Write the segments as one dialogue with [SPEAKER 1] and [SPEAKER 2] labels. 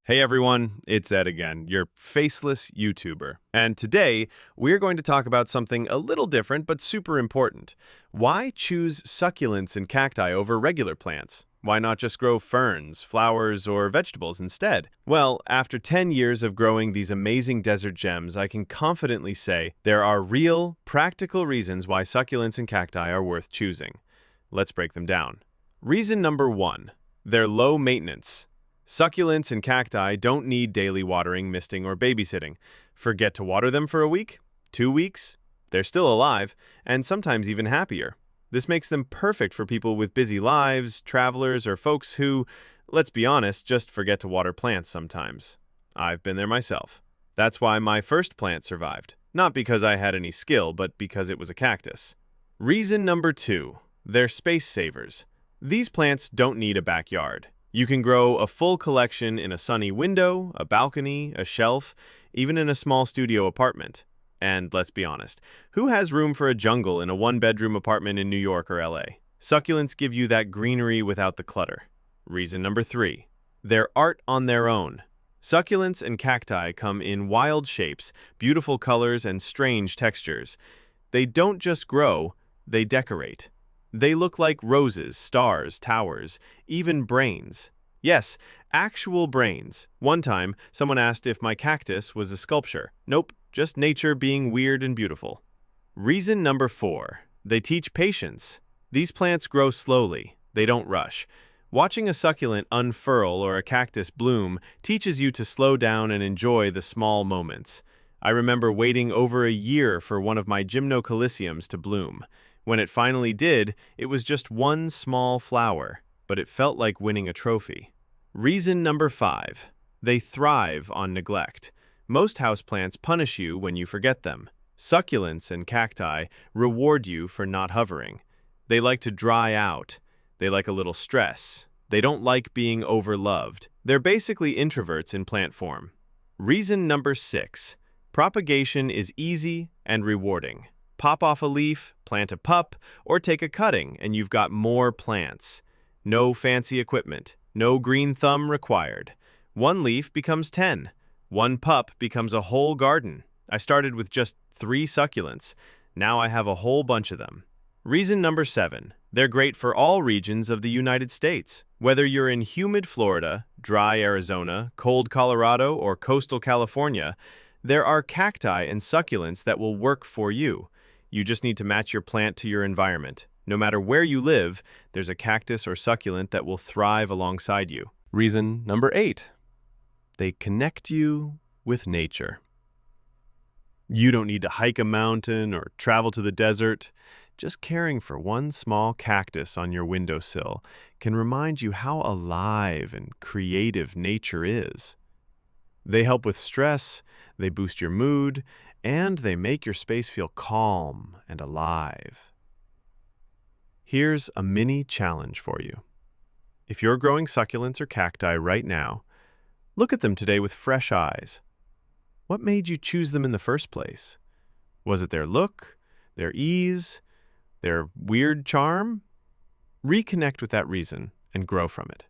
[SPEAKER 1] Hey everyone, it's Ed again, your faceless YouTuber. And today, we're going to talk about something a little different but super important. Why choose succulents and cacti over regular plants? Why not just grow ferns, flowers, or vegetables instead? Well, after 10 years of growing these amazing desert gems, I can confidently say there are real, practical reasons why succulents and cacti are worth choosing. Let's break them down. Reason number 1. They're low maintenance. Succulents and cacti don't need daily watering, misting, or babysitting. Forget to water them for a week, 2 weeks, they're still alive, and sometimes even happier. This makes them perfect for people with busy lives, travelers, or folks who, let's be honest, just forget to water plants sometimes. I've been there myself. That's why my first plant survived. Not because I had any skill, but because it was a cactus. Reason number 2. They're space savers. These plants don't need a backyard. You can grow a full collection in a sunny window, a balcony, a shelf, even in a small studio apartment. And let's be honest, who has room for a jungle in a one-bedroom apartment in New York or LA? Succulents give you that greenery without the clutter. Reason number 3. They're art on their own. Succulents and cacti come in wild shapes, beautiful colors, and strange textures. They don't just grow, they decorate. They look like roses, stars, towers, even brains. Yes, actual brains. One time, someone asked if my cactus was a sculpture. Nope, just nature being weird and beautiful. Reason number 4. They teach patience. These plants grow slowly. They don't rush. Watching a succulent unfurl or a cactus bloom teaches you to slow down and enjoy the small moments. I remember waiting over a year for one of my gymnocalyciums to bloom. When it finally did, it was just one small flower, but it felt like winning a trophy. Reason number 5. They thrive on neglect. Most houseplants punish you when you forget them. Succulents and cacti reward you for not hovering. They like to dry out. They like a little stress. They don't like being overloved. They're basically introverts in plant form. Reason number 6. Propagation is easy and rewarding. Pop off a leaf, plant a pup, or take a cutting, and you've got more plants. No fancy equipment, no green thumb required. One leaf becomes 10. One pup becomes a whole garden. I started with just 3 succulents. Now I have a whole bunch of them. Reason number 7. They're great for all regions of the United States. Whether you're in humid Florida, dry Arizona, cold Colorado, or coastal California, there are cacti and succulents that will work for you. You just need to match your plant to your environment. No matter where you live, there's a cactus or succulent that will thrive alongside you. Reason number 8. They connect you with nature. You don't need to hike a mountain or travel to the desert. Just caring for one small cactus on your windowsill can remind you how alive and creative nature is. They help with stress, they boost your mood, and they make your space feel calm and alive. Here's a mini challenge for you. If you're growing succulents or cacti right now, look at them today with fresh eyes. What made you choose them in the first place? Was it their look, their ease, their weird charm? Reconnect with that reason and grow from it.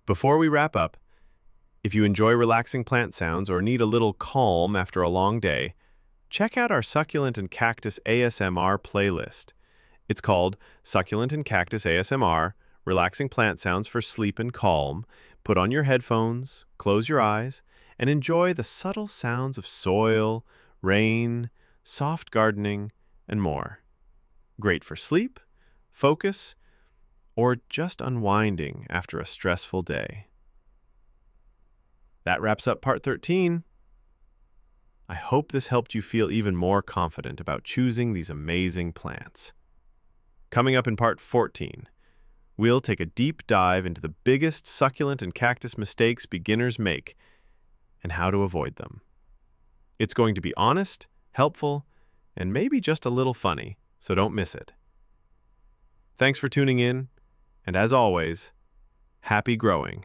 [SPEAKER 1] Before we wrap up, if you enjoy relaxing plant sounds or need a little calm after a long day, check out our Succulent and Cactus ASMR playlist. It's called Succulent and Cactus ASMR, Relaxing Plant Sounds for Sleep and Calm. Put on your headphones, close your eyes, and enjoy the subtle sounds of soil, rain, soft gardening, and more. Great for sleep, focus, or just unwinding after a stressful day. That wraps up part 13. I hope this helped you feel even more confident about choosing these amazing plants. Coming up in part 14, we'll take a deep dive into the biggest succulent and cactus mistakes beginners make and how to avoid them. It's going to be honest, helpful, and maybe just a little funny, so don't miss it. Thanks for tuning in, and as always, happy growing.